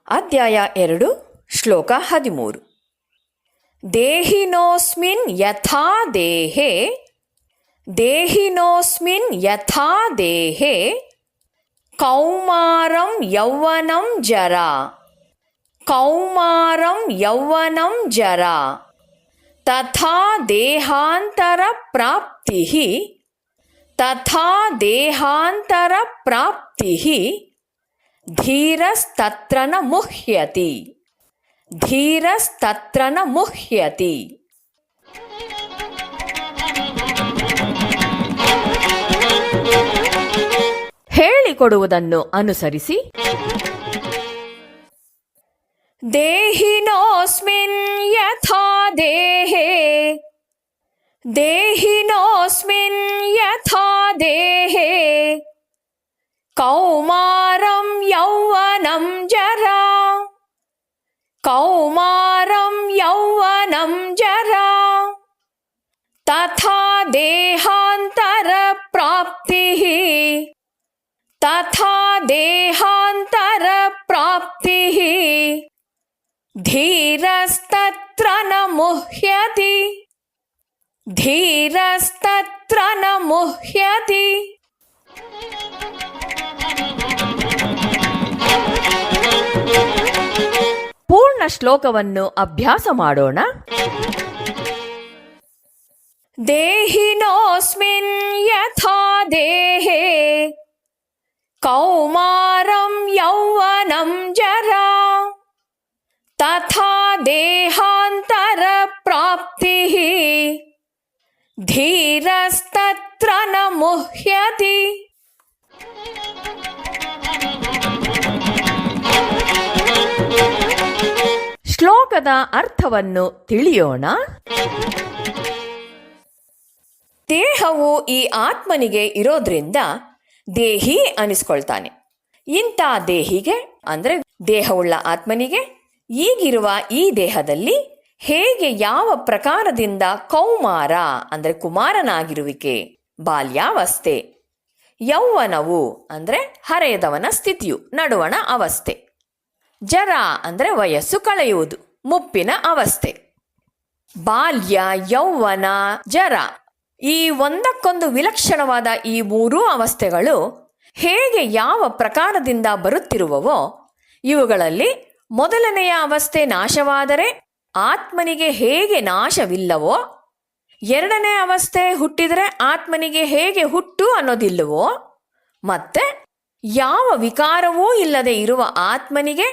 ಅಧ್ಯಾಯ 2 ಶ್ಲೋಕ 13. ದೇಹಿನೋಸ್ಮಿನ್ ಯಥಾ ದೇಹೇ ದೇಹಿನೋಸ್ಮಿನ್ ಯಥಾ ದೇಹೇ ಕೌಮಾರಂ ಯೌವನಂ ಜರಾ ಕೌಮಾರಂ ಯೌವನಂ ಜರಾ ತಥಾ ದೇಹಾಂತರ ಪ್ರಾಪ್ತಿಃ ತಥಾ ದೇಹಾಂತರ ಪ್ರಾಪ್ತಿಃ ಧೀರಸ್ತತ್ರ ನ ಮುಹ್ಯತಿ ಧೀರಸ್ತತ್ರ ನ ಮುಹ್ಯತಿ. ಹೇಳಿಕೊಡುವುದನ್ನು ಅನುಸರಿಸಿ. ದೇಹಿನೋಸ್ಮಿನ್ ಯಥಾ ದೇಹೇ ದೇಹಿನೋಸ್ಮಿನ್ ಯಥಾ ದೇಹೇ ಕೌಮಾರಂ ಯೌವನಂ ಜರಾ ಕೌಮಾರಂ ಯೌವನಂ ಜರಾ ತಥಾ ದೇಹಾಂತರ ಪ್ರಾಪ್ತಿಃ ತಥಾ ದೇಹಾಂತರ ಪ್ರಾಪ್ತಿಃ ಧೀರಸ್ತತ್ರ ನ ಮುಹ್ಯತಿ ಧೀರಸ್ತತ್ರ ನ ಮುಹ್ಯತಿ. ಪೂರ್ಣ ಶ್ಲೋಕವನ್ನು ಅಭ್ಯಾಸ ಮಾಡೋಣ. ದೇಹಿನೋಸ್ಮಿನ್ ಯಥಾ ದೇಹೇ ಕೌಮಾರಂ ಯೌವನಂ ಜರಾ ತಥಾ ದೇಹಾಂತರ ಪ್ರಾಪ್ತಿಃ ಧೀರಸ್ತತ್ರ ನ ಮುಹ್ಯತಿ. ಶ್ಲೋಕದ ಅರ್ಥವನ್ನು ತಿಳಿಯೋಣ. ದೇಹವು ಈ ಆತ್ಮನಿಗೆ ಇರೋದ್ರಿಂದ ದೇಹಿ ಅನಿಸ್ಕೊಳ್ತಾನೆ. ಇಂಥ ದೇಹಿಗೆ ಅಂದರೆ ದೇಹವುಳ್ಳ ಆತ್ಮನಿಗೆ ಈಗಿರುವ ಈ ದೇಹದಲ್ಲಿ ಹೇಗೆ ಯಾವ ಪ್ರಕಾರದಿಂದ ಕೌಮಾರ ಅಂದರೆ ಕುಮಾರನಾಗಿರುವಿಕೆ ಬಾಲ್ಯಾವಸ್ಥೆ, ಯೌವನವು ಅಂದರೆ ಹರೆಯದವನ ಸ್ಥಿತಿಯು ನಡುವಣ ಅವಸ್ಥೆ, ಜರ ಅಂದರೆ ವಯಸ್ಸು ಕಳೆಯುವುದು ಮುಪ್ಪಿನ ಅವಸ್ಥೆ, ಬಾಲ್ಯ ಯೌವನ ಜರ ಈ ಒಂದಕ್ಕೊಂದು ವಿಲಕ್ಷಣವಾದ ಈ ಮೂರೂ ಅವಸ್ಥೆಗಳು ಹೇಗೆ ಯಾವ ಪ್ರಕಾರದಿಂದ ಬರುತ್ತಿರುವವೋ ಇವುಗಳಲ್ಲಿ ಮೊದಲನೆಯ ಅವಸ್ಥೆ ನಾಶವಾದರೆ ಆತ್ಮನಿಗೆ ಹೇಗೆ ನಾಶವಿಲ್ಲವೋ, ಎರಡನೇ ಅವಸ್ಥೆ ಹುಟ್ಟಿದರೆ ಆತ್ಮನಿಗೆ ಹೇಗೆ ಹುಟ್ಟು ಅನ್ನೋದಿಲ್ಲವೋ, ಮತ್ತೆ ಯಾವ ವಿಕಾರವೂ ಇಲ್ಲದೆ ಇರುವ ಆತ್ಮನಿಗೆ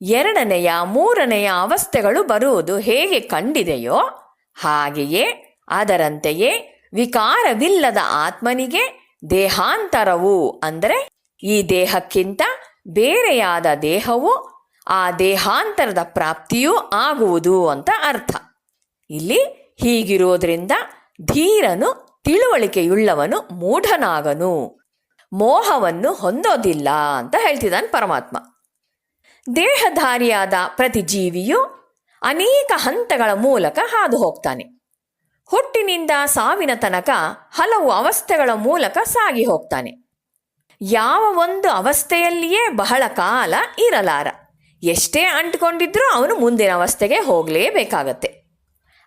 ಎರಡನೆಯ ಮೂರನೆಯ ಅವಸ್ಥೆಗಳು ಬರುವುದು ಹೇಗೆ ಕಂಡಿದೆಯೋ ಹಾಗೆಯೇ ಅದರಂತೆಯೇ ವಿಕಾರವಿಲ್ಲದ ಆತ್ಮನಿಗೆ ದೇಹಾಂತರವು ಅಂದರೆ ಈ ದೇಹಕ್ಕಿಂತ ಬೇರೆಯಾದ ದೇಹವು ಆ ದೇಹಾಂತರದ ಪ್ರಾಪ್ತಿಯೂ ಆಗುವುದು ಅಂತ ಅರ್ಥ. ಇಲ್ಲಿ ಹೀಗಿರೋದ್ರಿಂದ ಧೀರನು ತಿಳುವಳಿಕೆಯುಳ್ಳವನು ಮೂಢನಾಗನು, ಮೋಹವನ್ನು ಹೊಂದೋದಿಲ್ಲ ಅಂತ ಹೇಳ್ತಿದ್ದಾನೆ ಪರಮಾತ್ಮ. ದೇಹಧಾರಿಯಾದ ಪ್ರತಿ ಜೀವಿಯು ಅನೇಕ ಹಂತಗಳ ಮೂಲಕ ಹಾದು ಹೋಗ್ತಾನೆ. ಹುಟ್ಟಿನಿಂದ ಸಾವಿನ ತನಕ ಹಲವು ಅವಸ್ಥೆಗಳ ಮೂಲಕ ಸಾಗಿ ಹೋಗ್ತಾನೆ. ಯಾವ ಒಂದು ಅವಸ್ಥೆಯಲ್ಲಿಯೇ ಬಹಳ ಕಾಲ ಇರಲಾರ. ಎಷ್ಟೇ ಅಂಟಿಕೊಂಡಿದ್ರೂ ಅವನು ಮುಂದಿನ ಅವಸ್ಥೆಗೆ ಹೋಗಲೇಬೇಕಾಗತ್ತೆ.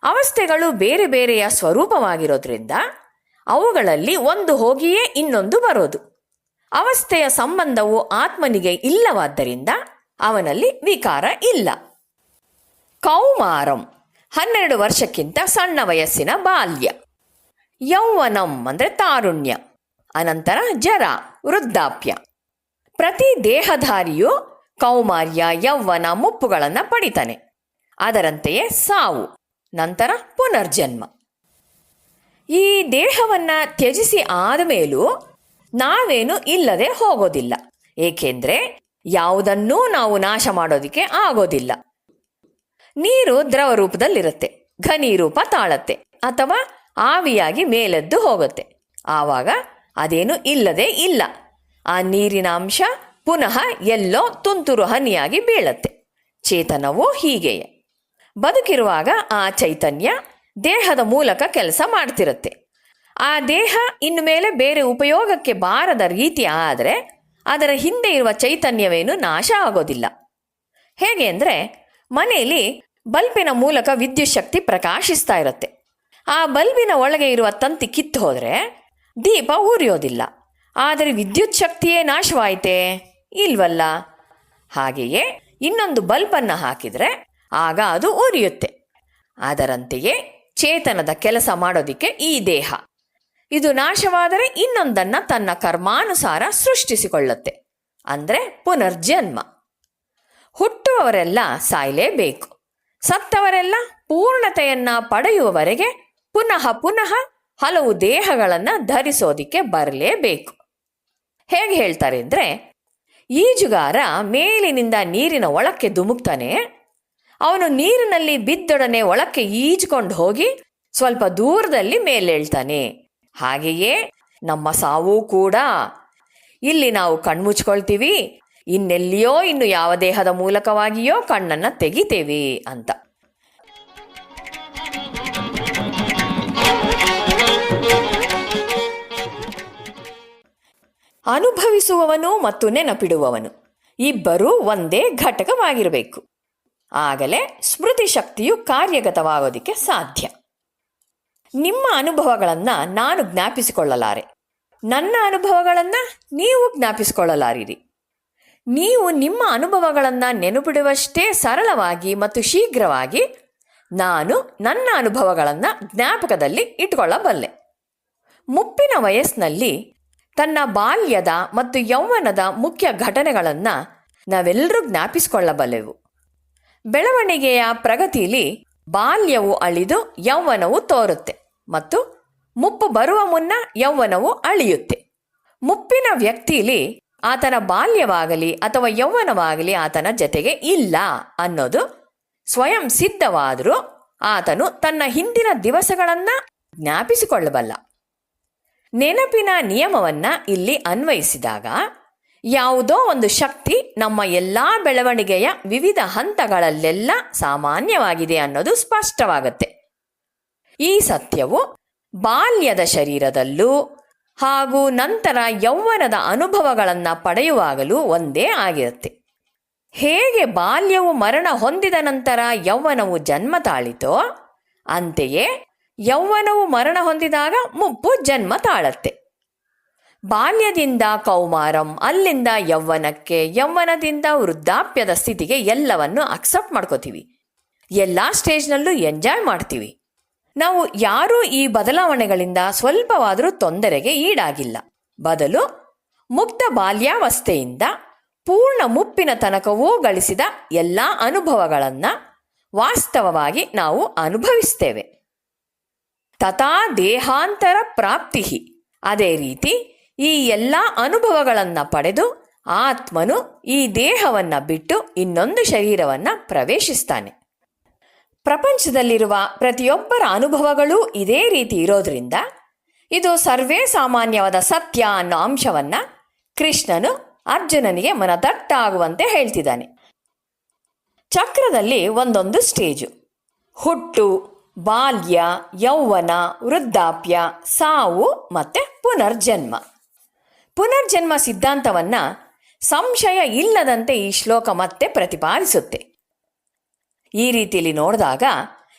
ಅವಸ್ಥೆಗಳು ಬೇರೆ ಬೇರೆಯ ಸ್ವರೂಪವಾಗಿರೋದ್ರಿಂದ ಅವುಗಳಲ್ಲಿ ಒಂದು ಹೋಗಿಯೇ ಇನ್ನೊಂದು ಬರೋದು. ಅವಸ್ಥೆಯ ಸಂಬಂಧವು ಆತ್ಮನಿಗೆ ಇಲ್ಲವಾದ್ದರಿಂದ ಅವನಲ್ಲಿ ವಿಕಾರ ಇಲ್ಲ. ಕೌಮಾರಂ 12 ವರ್ಷಕ್ಕಿಂತ ಸಣ್ಣ ವಯಸ್ಸಿನ ಬಾಲ್ಯ, ಯೌವನಂ ಅಂದರೆ ತಾರುಣ್ಯ, ಅನಂತರ ಜರ ವೃದ್ಧಾಪ್ಯ. ಪ್ರತಿ ದೇಹಧಾರಿಯು ಕೌಮಾರ್ಯ ಯೌವನ ಮುಪ್ಪುಗಳನ್ನು ಪಡಿತಾನೆ. ಅದರಂತೆಯೇ ಸಾವು, ನಂತರ ಪುನರ್ಜನ್ಮ. ಈ ದೇಹವನ್ನು ತ್ಯಜಿಸಿ ಆದ ಮೇಲೂ ನಾವೇನು ಇಲ್ಲದೆ ಹೋಗೋದಿಲ್ಲ. ಏಕೆಂದರೆ ಯಾವುದನ್ನೂ ನಾವು ನಾಶ ಮಾಡೋದಕ್ಕೆ ಆಗೋದಿಲ್ಲ. ನೀರು ದ್ರವ ರೂಪದಲ್ಲಿರುತ್ತೆ, ಘನಿ ರೂಪ ತಾಳತ್ತೆ ಅಥವಾ ಆವಿಯಾಗಿ ಮೇಲೆದ್ದು ಹೋಗುತ್ತೆ. ಆವಾಗ ಅದೇನು ಇಲ್ಲದೆ ಇಲ್ಲ. ಆ ನೀರಿನ ಅಂಶ ಪುನಃ ಎಲ್ಲೋ ತುಂತುರು ಹನಿಯಾಗಿ ಬೀಳತ್ತೆ. ಚೇತನವೂ ಹೀಗೆಯೇ. ಬದುಕಿರುವಾಗ ಆ ಚೈತನ್ಯ ದೇಹದ ಮೂಲಕ ಕೆಲಸ ಮಾಡ್ತಿರುತ್ತೆ. ಆ ದೇಹ ಇನ್ನು ಮೇಲೆ ಬೇರೆ ಉಪಯೋಗಕ್ಕೆ ಬಾರದ ರೀತಿ ಆದರೆ ಅದರ ಹಿಂದೆ ಇರುವ ಚೈತನ್ಯವೇನು ನಾಶ ಆಗೋದಿಲ್ಲ. ಹೇಗೆ ಅಂದರೆ, ಮನೆಯಲ್ಲಿ ಬಲ್ಬಿನ ಮೂಲಕ ವಿದ್ಯುತ್ ಶಕ್ತಿ ಪ್ರಕಾಶಿಸ್ತಾ ಇರುತ್ತೆ. ಆ ಬಲ್ಬಿನ ಒಳಗೆ ಇರುವ ತಂತಿ ಕಿತ್ತು ಹೋದರೆ ದೀಪ ಉರಿಯೋದಿಲ್ಲ. ಆದರೆ ವಿದ್ಯುತ್ ಶಕ್ತಿಯೇ ನಾಶವಾಯಿತೇ? ಇಲ್ವಲ್ಲ. ಹಾಗೆಯೇ ಇನ್ನೊಂದು ಬಲ್ಬನ್ನು ಹಾಕಿದರೆ ಆಗ ಅದು ಉರಿಯುತ್ತೆ. ಅದರಂತೆಯೇ ಚೇತನದ ಕೆಲಸ ಮಾಡೋದಕ್ಕೆ ಈ ದೇಹ, ಇದು ನಾಶವಾದರೆ ಇನ್ನೊಂದನ್ನು ತನ್ನ ಕರ್ಮಾನುಸಾರ ಸೃಷ್ಟಿಸಿಕೊಳ್ಳುತ್ತೆ, ಅಂದರೆ ಪುನರ್ಜನ್ಮ. ಹುಟ್ಟುವವರೆಲ್ಲ ಸಾಯಲೇಬೇಕು. ಸತ್ತವರೆಲ್ಲ ಪೂರ್ಣತೆಯನ್ನು ಪಡೆಯುವವರೆಗೆ ಪುನಃ ಪುನಃ ಹಲವು ದೇಹಗಳನ್ನು ಧರಿಸೋದಿಕ್ಕೆ ಬರಲೇಬೇಕು. ಹೇಗೆ ಹೇಳ್ತಾರೆ ಅಂದರೆ, ಈಜುಗಾರ ಮೇಲಿನಿಂದ ನೀರಿನ ಒಳಕ್ಕೆ ಧುಮುಕ್ತಾನೆ. ಅವನು ನೀರಿನಲ್ಲಿ ಬಿದ್ದೊಡನೆ ಒಳಕ್ಕೆ ಈಜ್ಕೊಂಡು ಹೋಗಿ ಸ್ವಲ್ಪ ದೂರದಲ್ಲಿ ಮೇಲೇಳ್ತಾನೆ. ಹಾಗೆಯೇ ನಮ್ಮ ಸಾವು ಕೂಡ. ಇಲ್ಲಿ ನಾವು ಕಣ್ಮುಚ್ಕೊಳ್ತೀವಿ, ಇನ್ನೆಲ್ಲಿಯೋ ಇನ್ನು ಯಾವ ದೇಹದ ಮೂಲಕವಾಗಿಯೋ ಕಣ್ಣನ್ನು ತೆಗಿತೇವೆ ಅಂತ. ಅನುಭವಿಸುವವನು ಮತ್ತು ನೆನಪಿಡುವವನು ಇಬ್ಬರೂ ಒಂದೇ ಘಟಕವಾಗಿರಬೇಕು. ಆಗಲೇ ಸ್ಮೃತಿ ಶಕ್ತಿಯು ಕಾರ್ಯಗತವಾಗೋದಕ್ಕೆ ಸಾಧ್ಯ. ನಿಮ್ಮ ಅನುಭವಗಳನ್ನು ನಾನು ಜ್ಞಾಪಿಸಿಕೊಳ್ಳಲಾರೆ, ನನ್ನ ಅನುಭವಗಳನ್ನು ನೀವು ಜ್ಞಾಪಿಸಿಕೊಳ್ಳಲಾರಿರಿ. ನೀವು ನಿಮ್ಮ ಅನುಭವಗಳನ್ನು ನೆನಪಿಡುವಷ್ಟೇ ಸರಳವಾಗಿ ಮತ್ತು ಶೀಘ್ರವಾಗಿ ನಾನು ನನ್ನ ಅನುಭವಗಳನ್ನು ಜ್ಞಾಪಕದಲ್ಲಿ ಇಟ್ಕೊಳ್ಳಬಲ್ಲೆ. ಮುಪ್ಪಿನ ವಯಸ್ಸಿನಲ್ಲಿ ತನ್ನ ಬಾಲ್ಯದ ಮತ್ತು ಯೌವನದ ಮುಖ್ಯ ಘಟನೆಗಳನ್ನು ನಾವೆಲ್ಲರೂ ಜ್ಞಾಪಿಸಿಕೊಳ್ಳಬಲ್ಲೆವು. ಬೆಳವಣಿಗೆಯ ಪ್ರಗತಿಯಲ್ಲಿ ಬಾಲ್ಯವು ಅಳಿದು ಯೌವನವು ತೋರುತ್ತೆ ಮತ್ತು ಮುಪ್ಪು ಬರುವ ಮುನ್ನ ಯೌವನವು ಅಳಿಯುತ್ತೆ. ಮುಪ್ಪಿನ ವ್ಯಕ್ತಿಯಲ್ಲಿ ಆತನ ಬಾಲ್ಯವಾಗಲಿ ಅಥವಾ ಯೌವನವಾಗಲಿ ಆತನ ಜೊತೆಗೆ ಇಲ್ಲ ಅನ್ನೋದು ಸ್ವಯಂ ಸಿದ್ಧವಾದರೂ ಆತನು ತನ್ನ ಹಿಂದಿನ ದಿವಸಗಳನ್ನು ಜ್ಞಾಪಿಸಿಕೊಳ್ಳಬಲ್ಲ. ನೆನಪಿನ ನಿಯಮವನ್ನು ಇಲ್ಲಿ ಅನ್ವಯಿಸಿದಾಗ ಯಾವುದೋ ಒಂದು ಶಕ್ತಿ ನಮ್ಮ ಎಲ್ಲ ಬೆಳವಣಿಗೆಯ ವಿವಿಧ ಹಂತಗಳಲ್ಲೆಲ್ಲ ಸಾಮಾನ್ಯವಾಗಿದೆ ಅನ್ನೋದು ಸ್ಪಷ್ಟವಾಗುತ್ತೆ. ಈ ಸತ್ಯವು ಬಾಲ್ಯದ ಶರೀರದಲ್ಲೂ ಹಾಗೂ ನಂತರ ಯೌವನದ ಅನುಭವಗಳನ್ನು ಪಡೆಯುವಾಗಲೂ ಒಂದೇ ಆಗಿರುತ್ತೆ. ಹೇಗೆ ಬಾಲ್ಯವು ಮರಣ ಹೊಂದಿದ ನಂತರ ಯೌವನವು ಜನ್ಮ ತಾಳಿತೋ, ಅಂತೆಯೇ ಯೌವನವು ಮರಣ ಹೊಂದಿದಾಗ ಮುಪ್ಪು ಜನ್ಮ ತಾಳತ್ತೆ. ಬಾಲ್ಯದಿಂದ ಕೌಮಾರಂ, ಅಲ್ಲಿಂದ ಯೌವನಕ್ಕೆ, ಯೌವನದಿಂದ ವೃದ್ಧಾಪ್ಯದ ಸ್ಥಿತಿಗೆ ಎಲ್ಲವನ್ನು ಅಕ್ಸೆಪ್ಟ್ ಮಾಡ್ಕೋತೀವಿ. ಎಲ್ಲ ಸ್ಟೇಜ್ನಲ್ಲೂ ಎಂಜಾಯ್ ಮಾಡ್ತೀವಿ. ನಾವು ಯಾರೂ ಈ ಬದಲಾವಣೆಗಳಿಂದ ಸ್ವಲ್ಪವಾದರೂ ತೊಂದರೆಗೆ ಈಡಾಗಿಲ್ಲ. ಬದಲು ಮುಕ್ತ ಬಾಲ್ಯಾವಸ್ಥೆಯಿಂದ ಪೂರ್ಣ ಮುಪ್ಪಿನ ತನಕವೂ ಗಳಿಸಿದ ಎಲ್ಲ ಅನುಭವಗಳನ್ನು ವಾಸ್ತವವಾಗಿ ನಾವು ಅನುಭವಿಸ್ತೇವೆ. ತಥಾ ದೇಹಾಂತರ ಪ್ರಾಪ್ತಿ. ಅದೇ ರೀತಿ ಈ ಎಲ್ಲ ಅನುಭವಗಳನ್ನು ಪಡೆದು ಆತ್ಮನು ಈ ದೇಹವನ್ನು ಬಿಟ್ಟು ಇನ್ನೊಂದು ಶರೀರವನ್ನು ಪ್ರವೇಶಿಸ್ತಾನೆ. ಪ್ರಪಂಚದಲ್ಲಿರುವ ಪ್ರತಿಯೊಬ್ಬರ ಅನುಭವಗಳೂ ಇದೇ ರೀತಿ ಇರೋದ್ರಿಂದ ಇದು ಸರ್ವೇ ಸಾಮಾನ್ಯವಾದ ಸತ್ಯ ಅನ್ನೋ ಅಂಶವನ್ನು ಕೃಷ್ಣನು ಅರ್ಜುನನಿಗೆ ಮನದಟ್ಟಾಗುವಂತೆ ಹೇಳ್ತಿದ್ದಾನೆ. ಚಕ್ರದಲ್ಲಿ ಒಂದೊಂದು ಸ್ಟೇಜು: ಹುಟ್ಟು, ಬಾಲ್ಯ, ಯೌವನ, ವೃದ್ಧಾಪ್ಯ, ಸಾವು ಮತ್ತು ಪುನರ್ಜನ್ಮ. ಪುನರ್ಜನ್ಮ ಸಿದ್ಧಾಂತವನ್ನು ಸಂಶಯ ಇಲ್ಲದಂತೆ ಈ ಶ್ಲೋಕ ಮತ್ತೆ ಪ್ರತಿಪಾದಿಸುತ್ತೆ. ಈ ರೀತಿಯಲ್ಲಿ ನೋಡಿದಾಗ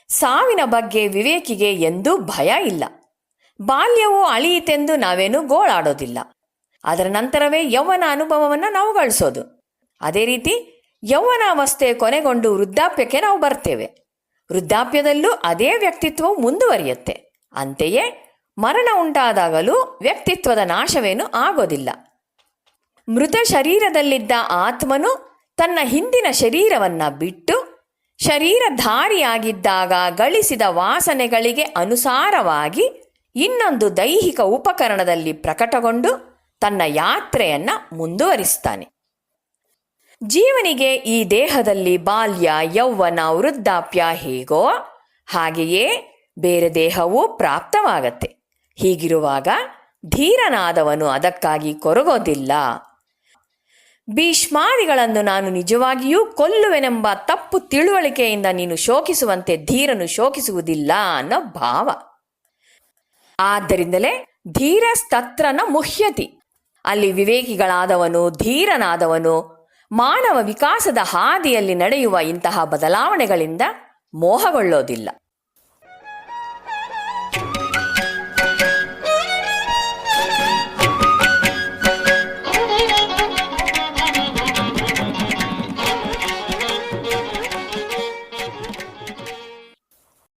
ಸಾವಿನ ಬಗ್ಗೆ ವಿವೇಕಿಗೆ ಎಂದೂ ಭಯ ಇಲ್ಲ. ಬಾಲ್ಯವು ಅಳಿಯಿತೆಂದು ನಾವೇನೂ ಗೋಳಾಡೋದಿಲ್ಲ. ಅದರ ನಂತರವೇ ಯೌವನ ಅನುಭವವನ್ನು ನಾವು ಗಳಿಸೋದು. ಅದೇ ರೀತಿ ಯೌವನಾವಸ್ಥೆ ಕೊನೆಗೊಂಡು ವೃದ್ಧಾಪ್ಯಕ್ಕೆ ನಾವು ಬರ್ತೇವೆ. ವೃದ್ಧಾಪ್ಯದಲ್ಲೂ ಅದೇ ವ್ಯಕ್ತಿತ್ವವು ಮುಂದುವರಿಯುತ್ತೆ. ಅಂತೆಯೇ ಮರಣ ಉಂಟಾದಾಗಲೂ ವ್ಯಕ್ತಿತ್ವದ ನಾಶವೇನೂ ಆಗೋದಿಲ್ಲ. ಮೃತ ಶರೀರದಲ್ಲಿದ್ದ ಆತ್ಮನು ತನ್ನ ಹಿಂದಿನ ಶರೀರವನ್ನು ಬಿಟ್ಟು ಶರೀರಧಾರಿಯಾಗಿದ್ದಾಗ ಗಳಿಸಿದ ವಾಸನೆಗಳಿಗೆ ಅನುಸಾರವಾಗಿ ಇನ್ನೊಂದು ದೈಹಿಕ ಉಪಕರಣದಲ್ಲಿ ಪ್ರಕಟಗೊಂಡು ತನ್ನ ಯಾತ್ರೆಯನ್ನು ಮುಂದುವರಿಸ್ತಾನೆ. ಜೀವನಿಗೆ ಈ ದೇಹದಲ್ಲಿ ಬಾಲ್ಯ, ಯೌವನ, ವೃದ್ಧಾಪ್ಯ ಹೇಗೋ ಹಾಗೆಯೇ ಬೇರೆ ದೇಹವೂ ಪ್ರಾಪ್ತವಾಗತ್ತೆ. ಹೀಗಿರುವಾಗ ಧೀರನಾದವನು ಅದಕ್ಕಾಗಿ ಕೊರಗೋದಿಲ್ಲ. ಭೀಷ್ಮಾದಿಗಳನ್ನು ನಾನು ನಿಜವಾಗಿಯೂ ಕೊಲ್ಲುವೆನೆಂಬ ತಪ್ಪು ತಿಳುವಳಿಕೆಯಿಂದ ನೀನು ಶೋಕಿಸುವಂತೆ ಧೀರನು ಶೋಕಿಸುವುದಿಲ್ಲ ಅನ್ನೋ ಭಾವ. ಆದ್ದರಿಂದಲೇ ಧೀರಸ್ತತ್ರನ ಮುಹ್ಯತಿ. ಅಲ್ಲಿ ವಿವೇಕಿಗಳಾದವನು, ಧೀರನಾದವನು ಮಾನವ ವಿಕಾಸದ ಹಾದಿಯಲ್ಲಿ ನಡೆಯುವ ಇಂತಹ ಬದಲಾವಣೆಗಳಿಂದ ಮೋಹಗೊಳ್ಳೋದಿಲ್ಲ.